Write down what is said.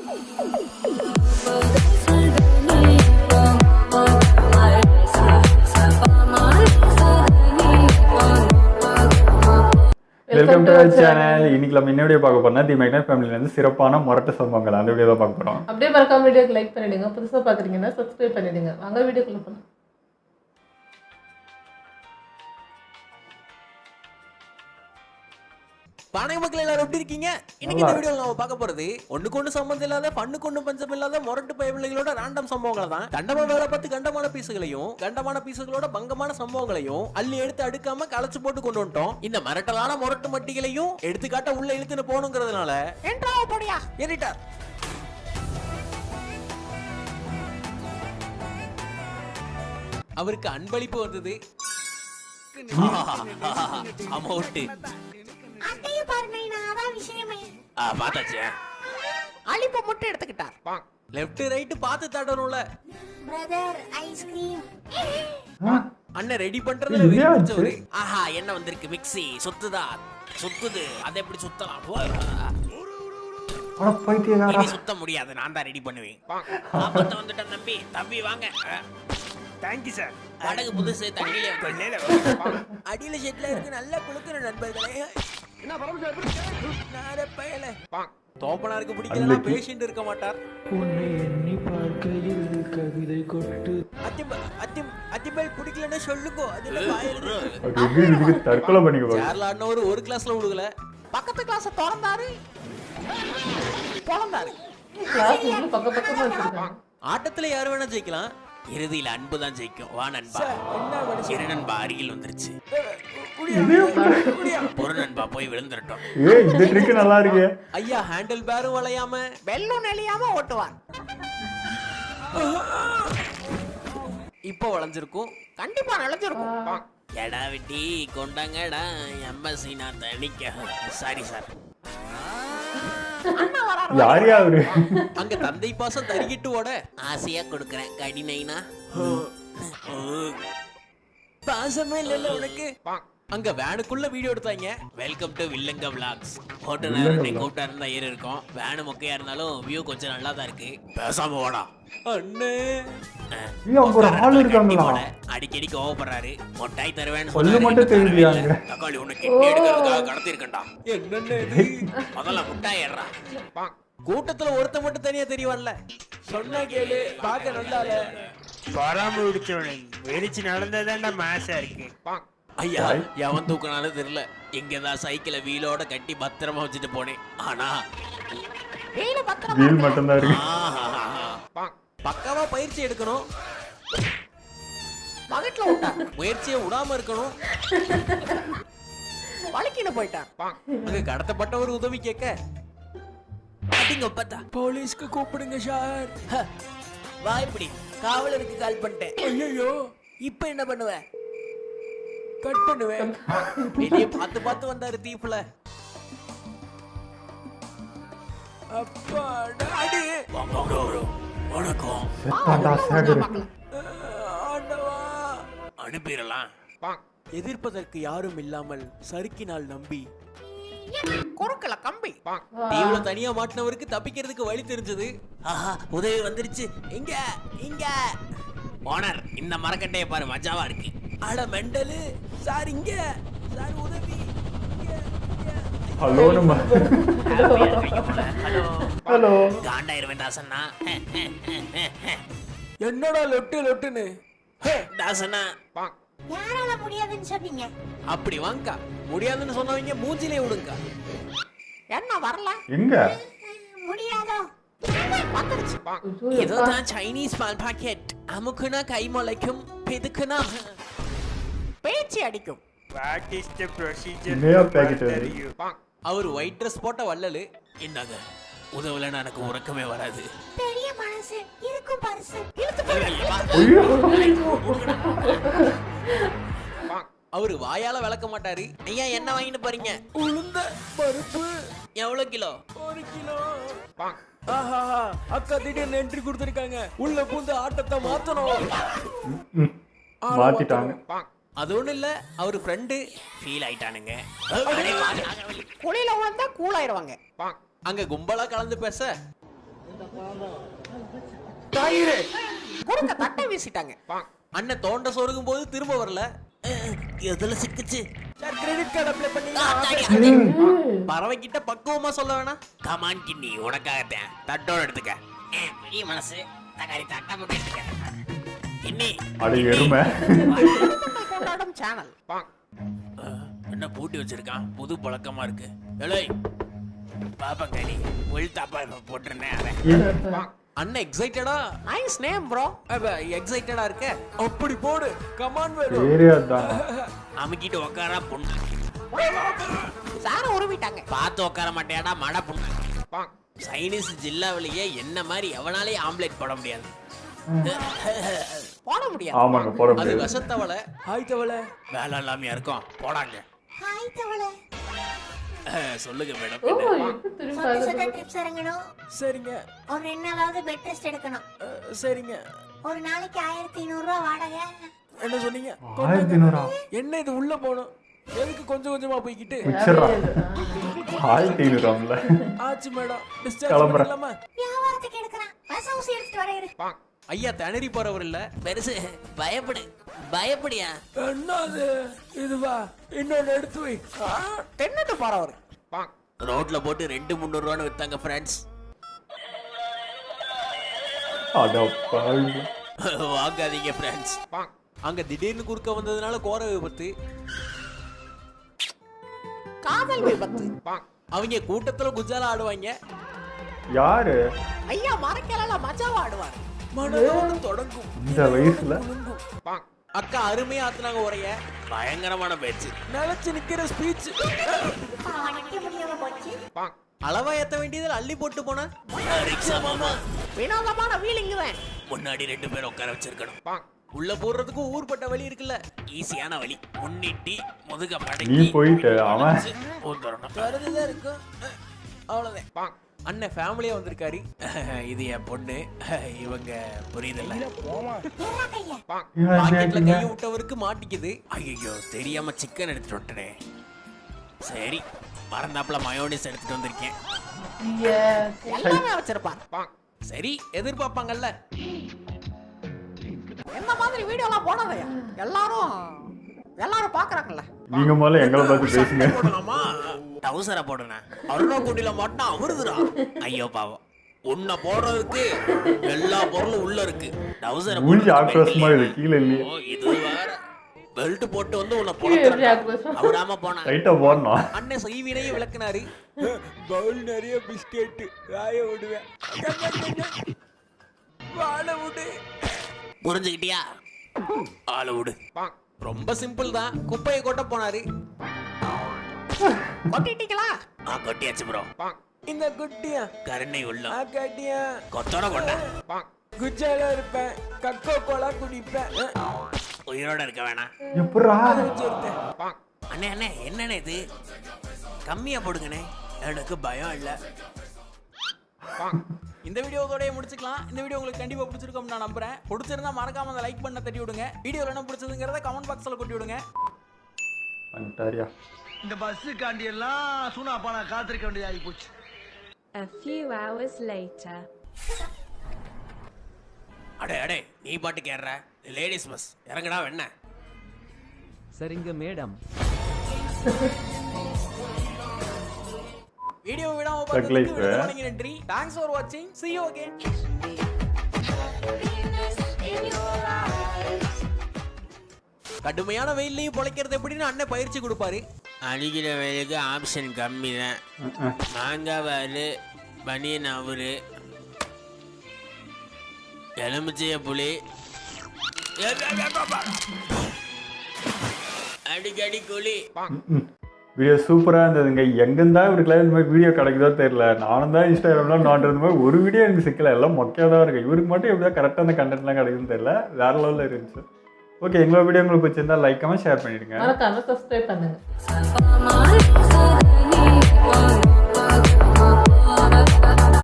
Welcome to our channel. இன்னைக்கு நம்ம என்ன வீடியோ பார்க்க போறோம்னா தி மேக்னட் ஃபேமிலில இருந்து சிறப்பான முரட்டு சம்பவங்கள் அந்த வீடியோ தான் பார்க்க போறோம். அப்படியே மறக்காம வீடியோக்கு லைக் பண்ணிடுங்க. புதுசா பாக்குறீங்கன்னா சப்ஸ்கிரைப் பண்ணிடுங்க. வாங்க வீடியோக்குள்ள போலாம். வணக்கம் மக்கள், எல்லாரும் எப்படி இருக்கீங்க? இன்னைக்கு இந்த வீடியோல நம்ம பார்க்க போறது ஒண்ணுக்கு ஒண்ணு சம்பந்தம் இல்லாத பண்ணுக்கு ஒண்ணு பஞ்சம் இல்லாத முரட்டு பயவில்லைகளோட ராண்டம் சம்பவங்களை தான். கண்டமா வேலை பார்த்து கண்டமான பீஸுகளையும் கண்டமான பீஸுகளோட பங்கமான சம்பவங்களையும் அள்ளி எடுத்து அடுக்காம களைச்சு போட்டு கொண்டு வந்துட்டோம். இந்த மிரட்டலான முரட்டு மட்டிகளையும் எடுத்துக்காட்ட உள்ள இழுத்துன்னு போகணுங்கிறதுனால ஏறிட்டார். அவருக்கு அன்பளிப்பு வந்தது. அமௌண்ட் பாத்தாச்சு. அலிப்ப முட்டை எடுத்துக்கிட்டார். லெஃப்ட் ரைட் பார்த்து தடணும்ல. பிரதர் ஐஸ்கிரீம் அண்ணன் ரெடி பண்றதுல வெறி பிடிச்சவரு. ஆஹா, என்ன வந்திருக்கு மிக்ஸி சுத்துதா? சுத்துது. அதை எப்படி சுத்தலாம்? அட பைத்தியக்காரா, இனி சுத்த முடியாது, நான் தான் ரெடி பண்ணுவேன். ஆபத்த வந்துட்டேன் தம்பி. தம்பி வாங்க. Thank you sir. படகு புதுசு, தண்ணியில அடியில ஷெட்ல இருக்கு. நல்லா குளுக்குற நண்பர்களே. என்ன பரம தோப்பனாருக்கு பிடிக்கலன்னா பேஷண்ட் இருக்க மாட்டார். உன்னை எண்ணி பார்க்கையில் கவிதை கொட்டு. அத்திம்பல் பிடிக்கலன்னா சொல்லுங்க. தற்கொலை பண்ணிக்க போறேன். சேர்ல ஆடினவர் ஒரு கிளாஸ்ல விடுகல, பக்கத்து கிளாஸ் திறந்தாரு. கிளாஸ் வந்து பக்கமா வச்சிருக்காங்க. ஆட்டத்துல யாரு வேணா ஜெயிக்கலாம், இறுதியில அன்பு தான் ஜெயிக்கும். வா நண்பா. இரு நண்பா அருகில் வந்துருச்சு. ஒரு நண்பா போய் விழுந்துட்டோம். இந்த ட்ரிக் நல்லா இருக்கு. ஐயா ஹேண்டில் பேரும் வளையாம பெல்லும் நெளியாம ஓட்டுவார். இப்போ வளைஞ்சிருக்கும், கண்டிப்பா நனைஞ்சிருக்கும். எடா விட்டி கொண்டாங்கடா எம்பசி நான் தணிக்க. Sorry sir. யார் யாரு? அங்க தந்தை பாசம் தருகிட்டு ஓட ஆசையா கொடுக்கறேன் கடினைனா. பாசமே இல்ல உனக்கு. அங்க வேனுக்குள்ள வீடியோ எடுத்தாங்க. Welcome to Villanga vlogs. ஹோட்டல்ல கூட்டா இருந்தா ஏறி இருக்கும். வேனு மொக்கையா இருந்தாலும் வியூ கொஞ்சம் நல்லா தான் இருக்கு. பேசாம ஓடா அண்ணே. ஒரு ஆள் இருக்காங்களா? அடிக்கடி கோவப்படுறாரு. மொட்டாய் தருவேன்னு சொல்ல மட்டும் தெரியலையாங்க. தக்காளி உனக்கு கிட்னி எடுக்கிறதுக்காக கடத்தி இருக்கண்டா. என்னன்னு முதல்ல முட்டாய் ஏறா. கூட்டத்துல ஒருத்த மட்டும் தனியா தெரியவல்ல. சொன்னா கேளு, பாக்க நல்லால. பராம விடுச்சவனே வெறிச்சு நடந்ததாண்டா மாசா இருக்கு. ஐயா எவன் தூக்கினாலும் தெரியல. இங்கதான் சைக்கிளை வீலோட கட்டி பத்திரமா வச்சுட்டு போனேன். ஆனா வீல் மட்டும் தான் இருக்கு. பக்காவா பயிற்சி எடுக்கணும். பக்கத்துல விட்டா முயற்சியை விடாம இருக்கணும். வழக்கில போயிட்டான். அங்க கடத்தப்பட்ட ஒரு உதவி கேட்க போலீஸ்க்கு கூப்பிடுங்க சார். வா, இப்படி காவலருக்கு கால் பண்ணிட்டேன். ஐயோ இப்ப என்ன பண்ணுவ? கட் பண்ணுவேன். வெளியே பார்த்து பார்த்து வந்தாரு தீப்புல. அப்பாடா அடி. வணக்கம். அனுப்பிடலாம். எதிர்ப்பதற்கு யாரும் இல்லாமல் சறுக்கினால் நம்பி குறுக்கல கம்பி. தீவுல தனியா மாட்டினவருக்கு தப்பிக்கிறதுக்கு வழி தெரிஞ்சது. ஆஹா, உதவி வந்துருச்சு. இங்க இங்க ஓனர், இந்த மரக்கட்டைய பாரு, மஜாவா இருக்கு. அட மெண்டலு சார், இங்க சார் உதவி. ஹலோ நம்ம ஹலோ காண்டாயிருவேன் தாசண்ணா. என்னடா லொட்டு லொட்டுன்னு தாசண்ணா. யாரால முடியாதுன்னு சொன்னீங்க? அப்படி வாங்கக்கா, முடியாதுன்னு சொன்னவங்க மூஞ்சிலே விடுங்க. என்ன வரல? எங்க முடியாதோ? வந்துருச்சு. இதுதான் சைனீஸ் பால் பாக்கெட். அமுக்குனா கை முளைக்கும், பிதுக்குனா பேச்சு அடிக்கும். What is the procedure? என்னையா packet அது? அவர் ஒயிட் ட்ரெஸ் போட்ட வள்ளலு. என்னங்க உதவலன்னா எனக்கு உறக்கமே வராது. பெரிய மனசு இருக்கும் பரிசு. அவரு வாயால விளக்க மாட்டாரு. ஐயா என்ன வாங்கிட்டு போறீங்க? உளுந்த பருப்பு. எவ்வளவு கிலோ? 1 கிலோ. ஆஹா, அக்கா திடீர்னு என்ட்ரி கொடுத்திருக்காங்க. உள்ள பூந்து ஆட்டத்தை மாத்தணும். மாத்திட்டாங்க. அது ஒண்ணு இல்ல, அவரு ஃப்ரெண்டு ஃபீல் ஆயிட்டானுங்க. குளியில விழுந்தா கூல் ஆயிடுவாங்க. அங்க கும்பலா கலந்து பேச கொடுக்க தட்டை வீசிட்டாங்க. அண்ணன் தோண்ட சொருகும் போது திரும்ப வரல. எதுல சிக்கிச்சு? சார் கிரெடிட் கார்டு அப்ளை பண்ணி பறவை கிட்ட பக்குவமா சொல்ல வேணாம். கமான் கிண்ணி உனக்காகத்தான் தட்டோட எடுத்துக்க. நீ மனசு தகாரி தட்டை போட்டு எடுத்துக்க. கிண்ணி அடி எருமை. கொண்டாடும் சேனல். என்ன பூட்டி வச்சிருக்கான்? புது பழக்கமா இருக்கு. ஏய் பாப்பா கனி ஒயில் தாப்பா போட்டுறேன் அவன். அண்ணன் எக்ஸைட்டடா? Nice name bro. எக்ஸைட்டடா இருக்க? அப்படி போடு. கமான் வேலு. ஏரியாதான். அமுக்கிட்டு உட்காரா பொண்ணு. சார உருவிட்டாங்க. பார்த்து உட்கார மாட்டேடா மட பொண்ணு. சைனீஸ் ஜில்லாவிலேயே என்ன மாதிரி எவனாலே ஆம்லெட் போட முடியாது. போட முடியாது. ஆமாங்க போட அது முடியாது. விஷத்தவளை. ஹாய் தவளை. வேலை இல்லாமையா இருக்கும். போடாங்க. ஹாய் தவளை. சொல்லுங்க மேடம். ஓ இப்போ திரும்பி சொந்த பார்க்க ட்ரிப்ஸ் இறங்கணும். சரிங்க ஒரு 2 நாளாவது பெட் ரெஸ்ட் எடுக்கணும். சரிங்க. ஒரு நாளைக்கு 1500 ரூபா வாடகை. என்ன சொன்னீங்க? 1500. என்ன இது உள்ள போகணும்? எதுக்கு கொஞ்சம் கொஞ்சமா போய்கிட்டு? மிச்சரா 1500 ஆச்சு மேடம். கிளம்புறேன். டிஸ்சார்ஜ் வியாபாரத்துக்கு எடுக்கிறான். பஸ் ஹவுஸ் எடுத்துட்டு வரேன். ஐயா திணறி போறவர் இல்ல. பெருசு பயப்படு. பயப்படியா? என்னது இதுவா? இன்னொன்னு எடுத்து வை. தென்னட்டு போறவர். ரோட்ல போட்டு 200-300 ரூபான்னு வித்தாங்க ஃப்ரெண்ட்ஸ். அட பாவி. வாங்காதீங்க ஃப்ரெண்ட்ஸ். அங்க திடீர்னு குறுக்க வந்ததுனால கோர விபத்து. காதல் விபத்து. அவங்க கூட்டத்துல குஜாலா ஆடுவாங்க. யாரு ஐயா மரக்கல மச்சாவா ஆடுவார். மனதோடு தொடங்கும். இந்த வயசுல? அக்கா அருமையா ஆத்துனாங்க உரைய. பயங்கரமான பேச்சு. நிலைச்சு நிக்கிற ஸ்பீச். நிக்க முடியாம போச்சு. அளவா ஏத்த வேண்டியதுல அள்ளி போட்டு போன ரிக்ஷா மாமா. வினோதமான வீலிங் தான். முன்னாடி 2 பேர் உட்கார வச்சிருக்கணும். உள்ள போறதுக்கு ஊர்பட்ட வழி இருக்குல்ல. ஈஸியான வழி. முன்னிட்டி முதுக நீ மடக்கி போயிட்டு அவன் வருதுதான் இருக்கும். அவ்வளவுதான். அண்ணன் ஃபேமிலியா வந்திருக்காரு. இது என் பொண்ணு. இவங்க புரியுதில்ல. பாக்கெட்ல கைய விட்டவருக்கு மாட்டிக்குது. ஐயோ தெரியாம சிக்கன் எடுத்துட்டு வந்துட்டேனே. சரி மறந்தாப்புல மயோனிஸ் எடுத்துட்டு வந்திருக்கேன். எல்லாமே வச்சிருப்பான். சரி எதிர்பார்ப்பாங்கல்ல. என்ன மாதிரி வீடியோலாம் போனதையா எல்லாரும் பாக்குறாங்கல்ல. நீங்க முதல்ல எங்களை பார்த்து பேசுங்க. போடலாமா? டவுசரை போடுன அருணா கூட்டில மாட்டா அவருதுடா. ஐயோ பாவம். உன்னை போடுறதுக்கு எல்லா பொருளும் உள்ள இருக்கு. டவுசரை மூஞ்சி ஆக்ரோஷமா இது கீழே இல்லையே. இது வேற பெல்ட் போட்டு வந்து உன்னை போடுறான். அவராம போனா ரைட்டா போடணும். அண்ணன் செய்வினையும் விளக்குனாரு. பவுல் நிறைய பிஸ்கெட் வாய விடுவேன். வாழ விடு. புரிஞ்சுக்கிட்டியா? ஆள விடு. ரொம்ப சிம்பிள் தான். குப்பையை கொட்ட போனாரு. கொட்டிட்டீங்களா? கொட்டியாச்சு ப்ரோ. இந்த குட்டியா கருணை உள்ள கட்டியா கொத்தோட கொண்ட குஜாலா இருப்பேன். கக்கோ கோலா குடிப்பேன். உயிரோட இருக்க வேணாம். எப்படா? அண்ணே அண்ணே என்னண்ணே இது? கம்மியா போடுங்கண்ணே. எனக்கு பயம் இல்ல. இந்த வீடியோவோட முடிச்சுக்கலாம். இந்த வீடியோ உங்களுக்கு கண்டிப்பா பிடிச்சிருக்கும் நான் நம்புறேன். பிடிச்சிருந்தா மறக்காம அந்த லைக் பண்ண தட்டி விடுங்க. வீடியோல என்ன பிடிச்சதுங்கறத கமெண்ட் பாக்ஸ்ல கொட்டி விடுங்க. அண்டாரியா இந்த பஸ் காண்டி எல்லாம் சூனா பானா காத்திருக்க வேண்டியதாகி போச்சு. A few hours later. அடே அடே நீ பாட்டு கேட்ற. லேடிஸ் பஸ் இறங்கடா வெண்ண. சரிங்க மேடம். வீடியோ விடாம பார்த்ததுக்கு நன்றி. Thanks for watching. See you again. கடுமையான வெயிலையும் பொழைக்கிறது எப்படின்னு அண்ணன் பயிற்சி கொடுப்பாரு. அடிக்கிற வெயிலுக்கு ஆப்ஷன் கம்மி தான். மாங்காவாரு பனியன் அவரு எலுமிச்சைய புளி அடிக்கடி குழி. வீடியோ சூப்பராக இருந்ததுங்க. எங்கேருந்தா இவருக்குலாம் இந்த மாதிரி வீடியோ கிடைக்குதோ தெரியல. நானும் தான் இன்ஸ்டாகிராம்லாம் நோண்டுறது மாதிரி ஒரு வீடியோ எனக்கு சிக்கல. எல்லாம் மொக்கையாக தான் இருக்குது. இவருக்கு மட்டும் எப்படியா கரெக்டாக அந்த கண்டென்ட்லாம் கிடைக்குதுன்னு தெரியல. வேறு லெவலில் இருந்துச்சு. ஓகே எங்களோட வீடியோ உங்களுக்கு பிடிச்சிருந்தா லைக் ஷேர் பண்ணிடுங்க. மறக்காம சப்ஸ்கிரைப் பண்ணுங்க.